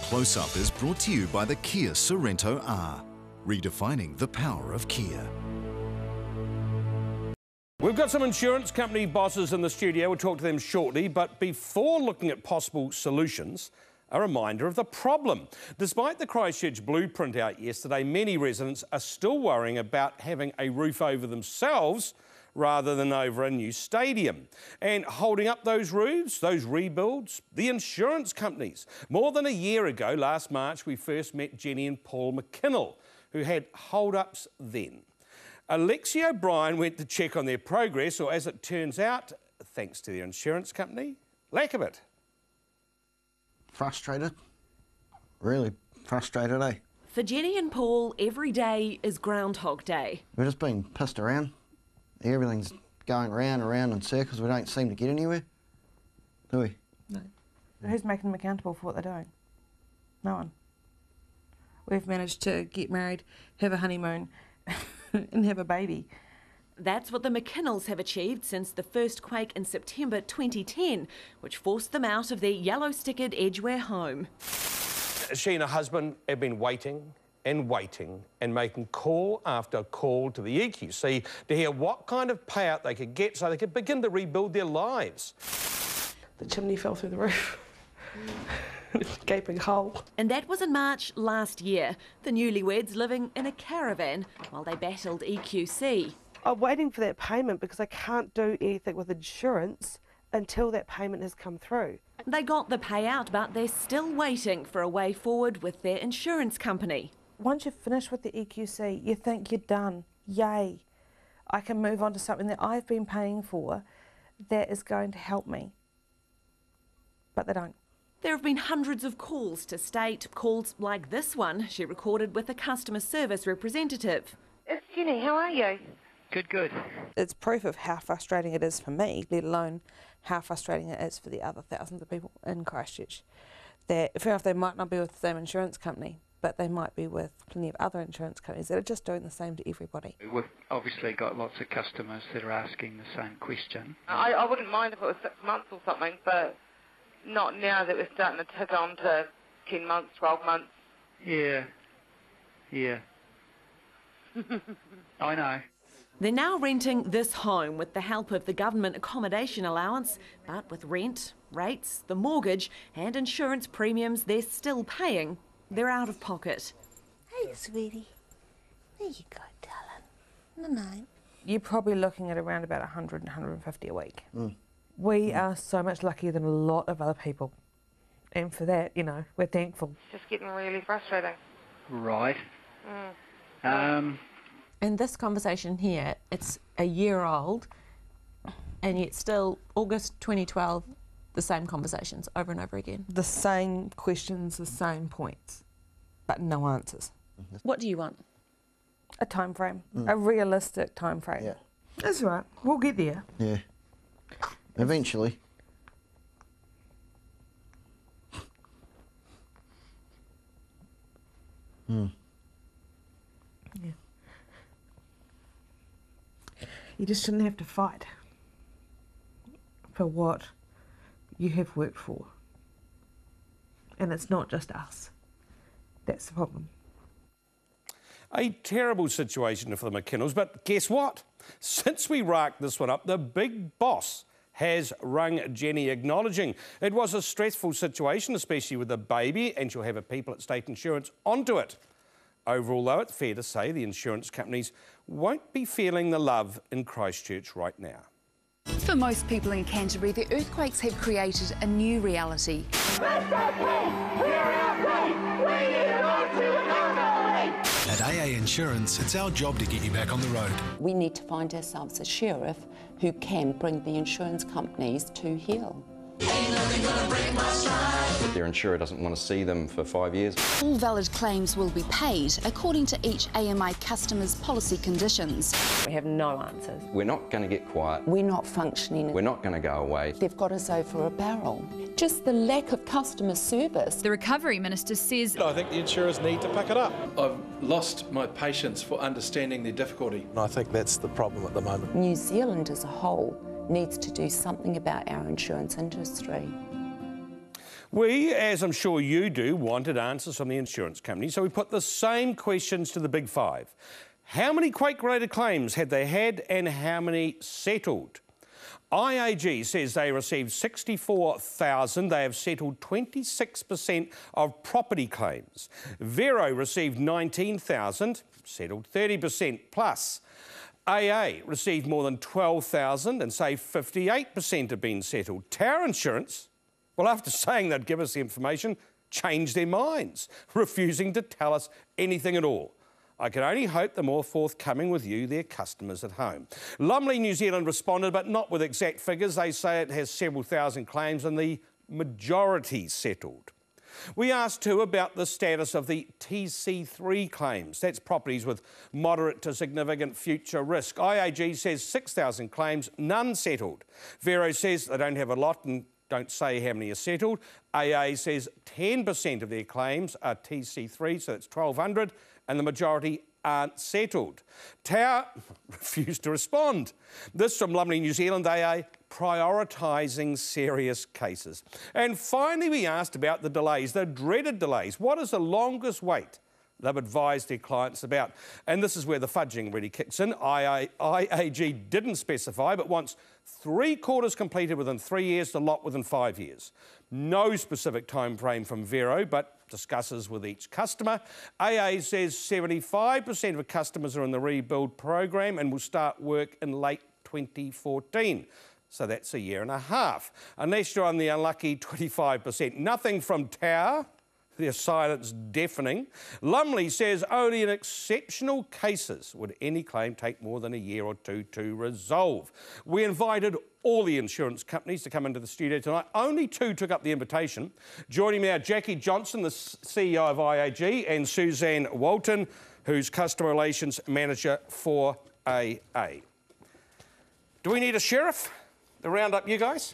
Close-Up is brought to you by the Kia Sorento R, redefining the power of Kia. We've got some insurance company bosses in the studio. We'll talk to them shortly, but before looking at possible solutions, a reminder of the problem. Despite the Christchurch blueprint out yesterday, many residents are still worrying about having a roof over themselves rather than over a new stadium. And holding up those roofs, those rebuilds, the insurance companies. More than a year ago, last March, we first met Jenny and Paul McKinnell, who had hold-ups then. Alexi O'Brien went to check on their progress, or as it turns out, thanks to their insurance company, lack of it. Frustrated. Really frustrated, eh? For Jenny and Paul, every day is Groundhog Day. We're just being pissed around. Everything's going round and round in circles. We don't seem to get anywhere, do we? No. Who's making them accountable for what they're doing? No one. We've managed to get married, have a honeymoon and have a baby. That's what the McKinnells have achieved since the first quake in September 2010, which forced them out of their yellow-stickered Edgware home. She and her husband have been waiting and waiting and making call after call to the EQC to hear what kind of payout they could get so they could begin to rebuild their lives. The chimney fell through the roof. Gaping hole. And that was in March last year, the newlyweds living in a caravan while they battled EQC. I'm waiting for that payment because I can't do anything with insurance until that payment has come through. They got the payout, but they're still waiting for a way forward with their insurance company. Once you've finished with the EQC, you think you're done. Yay. I can move on to something that I've been paying for that is going to help me. But they don't. There have been hundreds of calls to state, calls like this one she recorded with a customer service representative. It's Jenny, how are you? Good, good. It's proof of how frustrating it is for me, let alone how frustrating it is for the other thousands of people in Christchurch. That, fair enough, they might not be with the same insurance company, but they might be with plenty of other insurance companies that are just doing the same to everybody. We've obviously got lots of customers that are asking the same question. I wouldn't mind if it was 6 months or something, but not now that we're starting to tick on to 10 months, 12 months. Yeah. I know. They're now renting this home with the help of the government accommodation allowance, but with rent, rates, the mortgage and insurance premiums they're still paying, they're out of pocket. Hey, sweetie. There you go, darling. No. You're probably looking at around about 100 and 150 a week. We are so much luckier than a lot of other people. And for that, you know, we're thankful. It's just getting really frustrating. Right. And this conversation here, it's a year old, and yet still, August 2012, the same conversations over and over again. The same questions, the same points, but no answers. What do you want? A time frame, a realistic time frame. Yeah. That's right, we'll get there. Yeah. Eventually. Yeah. You just shouldn't have to fight for what you have worked for. And it's not just us. That's the problem. A terrible situation for the McKinnells, but guess what? Since we racked this one up, the big boss has rung Jenny, acknowledging it was a stressful situation, especially with the baby, and she'll have her people at State Insurance onto it. Overall, though, it's fair to say the insurance companies won't be feeling the love in Christchurch right now. For most people in Canterbury, the earthquakes have created a new reality. At AA Insurance, it's our job to get you back on the road. We need to find ourselves a sheriff who can bring the insurance companies to heel. But their insurer doesn't want to see them for 5 years. All valid claims will be paid according to each AMI customer's policy conditions. We have no answers. We're not going to get quiet. We're not functioning. We're not going to go away. They've got us over a barrel. Just the lack of customer service. The Recovery Minister says... I think the insurers need to pick it up. I've lost my patience for understanding their difficulty. And I think that's the problem at the moment. New Zealand as a whole needs to do something about our insurance industry. We, as I'm sure you do, wanted answers from the insurance company, so we put the same questions to the big five. How many quake-related claims had they had and how many settled? IAG says they received 64,000. They have settled 26% of property claims. Vero received 19,000, settled 30% plus. AA received more than 12,000 and say 58% have been settled. Tower Insurance, well, after saying they'd give us the information, changed their minds, refusing to tell us anything at all. I can only hope they're more forthcoming with you, their customers at home. Lumley New Zealand responded, but not with exact figures. They say it has several thousand claims and the majority settled. We asked too about the status of the TC3 claims. That's properties with moderate to significant future risk. IAG says 6,000 claims, none settled. Vero says they don't have a lot and don't say how many are settled. AA says 10% of their claims are TC3, so that's 1,200, and the majority aren't settled. Tower refused to respond. This from Lumley New Zealand, AA, prioritising serious cases. And finally, we asked about the delays, the dreaded delays. What is the longest wait they've advised their clients about? And this is where the fudging really kicks in. IAG didn't specify, but wants 3/4 completed within 3 years, the lot within 5 years. No specific time frame from Vero, but discusses with each customer. AA says 75% of customers are in the rebuild program and will start work in late 2014. So that's a year and a half. Unless you're on the unlucky 25%. Nothing from Tower. Their silence deafening. Lumley says only in exceptional cases would any claim take more than a year or two to resolve. We invited all the insurance companies to come into the studio tonight. Only 2 took up the invitation. Joining me now, Jackie Johnson, the CEO of IAG, and Suzanne Walton, who's Customer Relations Manager for AA. Do we need a sheriff to round up you guys?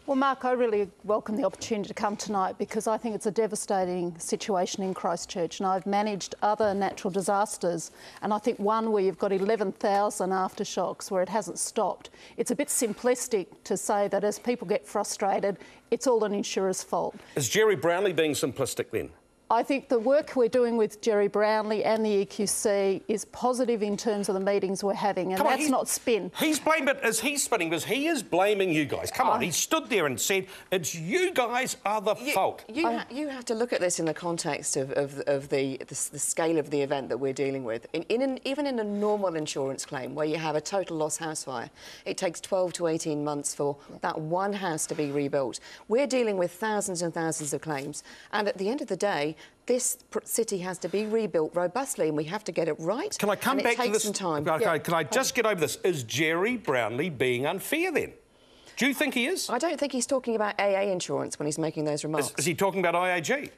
Well, Mark, I really welcome the opportunity to come tonight because I think it's a devastating situation in Christchurch, and I've managed other natural disasters, and I think one where you've got 11,000 aftershocks where it hasn't stopped. It's a bit simplistic to say that as people get frustrated, it's all an insurer's fault. Is Jerry Brownlee being simplistic then? I think the work we're doing with Jerry Brownlee and the EQC is positive in terms of the meetings we're having, and that's not spin. He's blamed it as he's spinning because he is blaming you guys. Come on, he stood there and said, it's you guys are the fault. You have to look at this in the context of the scale of the event that we're dealing with. Even in a normal insurance claim where you have a total loss house fire, it takes 12 to 18 months for that one house to be rebuilt. We're dealing with thousands and thousands of claims, and at the end of the day, this city has to be rebuilt robustly, and we have to get it right. Can I come back to this? It takes some time. Okay, can I just get over this? Is Jerry Brownlee being unfair then? Do you think he is? I don't think he's talking about AA insurance when he's making those remarks. Is he talking about IAG?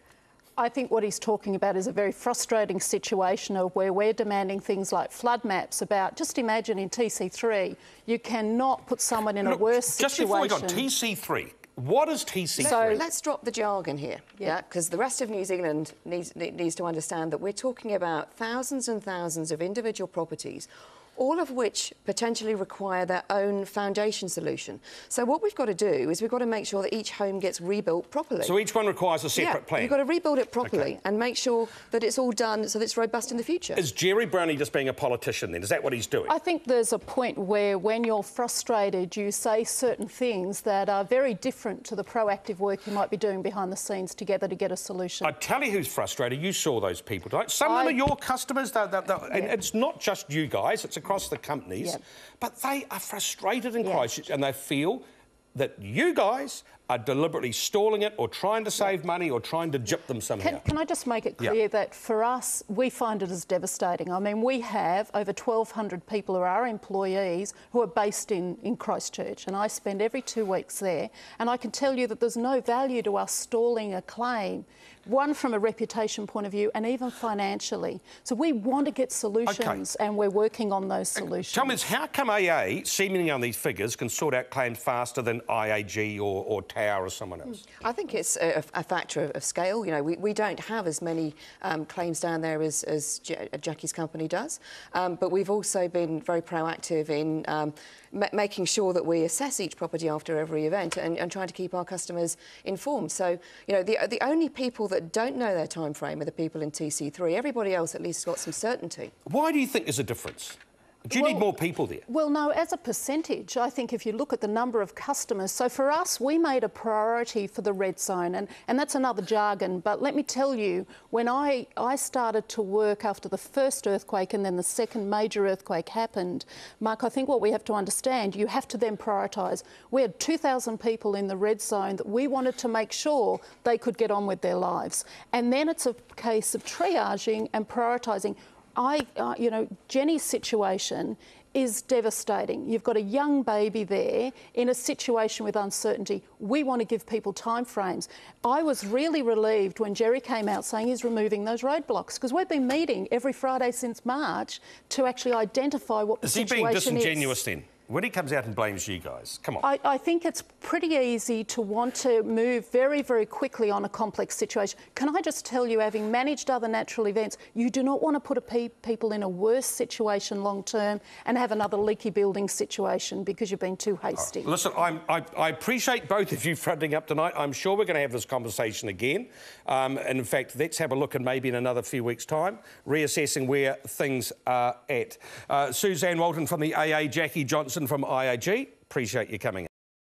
I think what he's talking about is a very frustrating situation of where we're demanding things like flood maps about, just imagine in TC3, you cannot put someone in a worse situation. Just before we got TC3, what is TC3? So let's drop the jargon here, because the rest of New Zealand needs to understand that we're talking about thousands and thousands of individual properties, all of which potentially require their own foundation solution. So what we've got to do is we've got to make sure that each home gets rebuilt properly. So each one requires a separate plan? You've got to rebuild it properly and make sure that it's all done so that it's robust in the future. Is Jerry Brownlee just being a politician then? Is that what he's doing? I think there's a point where when you're frustrated, you say certain things that are very different to the proactive work you might be doing behind the scenes together to get a solution. I tell you who's frustrated. You saw those people, right? Some of them are your customers. And it's not just you guys. It's across the companies, but they are frustrated in Christchurch and they feel that you guys are deliberately stalling it or trying to save money or trying to gyp them somehow. Can I just make it clear that for us, we find it as devastating. I mean, we have over 1,200 people who are our employees who are based in Christchurch, and I spend every 2 weeks there, and I can tell you that there's no value to us stalling a claim, one from a reputation point of view and even financially. So we want to get solutions and we're working on those solutions. Tell me this, how come AA, seemingly on these figures, can sort out claims faster than IAG or TAP? power as someone else? I think it's a factor of scale. You know, we don't have as many claims down there as Jackie's company does, but we've also been very proactive in making sure that we assess each property after every event and trying to keep our customers informed. So, you know, the only people that don't know their time frame are the people in TC3. Everybody else at least has got some certainty. Why do you think there's a difference? Do you need more people there? Well, no, as a percentage, I think if you look at the number of customers, so for us, we made a priority for the red zone, and that's another jargon, but let me tell you, when I started to work after the first earthquake and then the second major earthquake happened, Mark, I think what we have to understand, you have to then prioritise. We had 2,000 people in the red zone that we wanted to make sure they could get on with their lives. And then it's a case of triaging and prioritising. You know, Jenny's situation is devastating. You've got a young baby there in a situation with uncertainty. We want to give people time frames. I was really relieved when Jerry came out saying he's removing those roadblocks, because we've been meeting every Friday since March to actually identify what the situation is. Is he being disingenuous then? When he comes out and blames you guys, come on. I think it's pretty easy to want to move very, very quickly on a complex situation. Can I just tell you, having managed other natural events, you do not want to put people in a worse situation long term and have another leaky building situation because you've been too hasty. Listen, I appreciate both of you fronting up tonight. I'm sure we're going to have this conversation again. And in fact, let's have a look in maybe in another few weeks' time, reassessing where things are at. Suzanne Walton from the AA, Jackie Johnson from IAG, appreciate you coming in.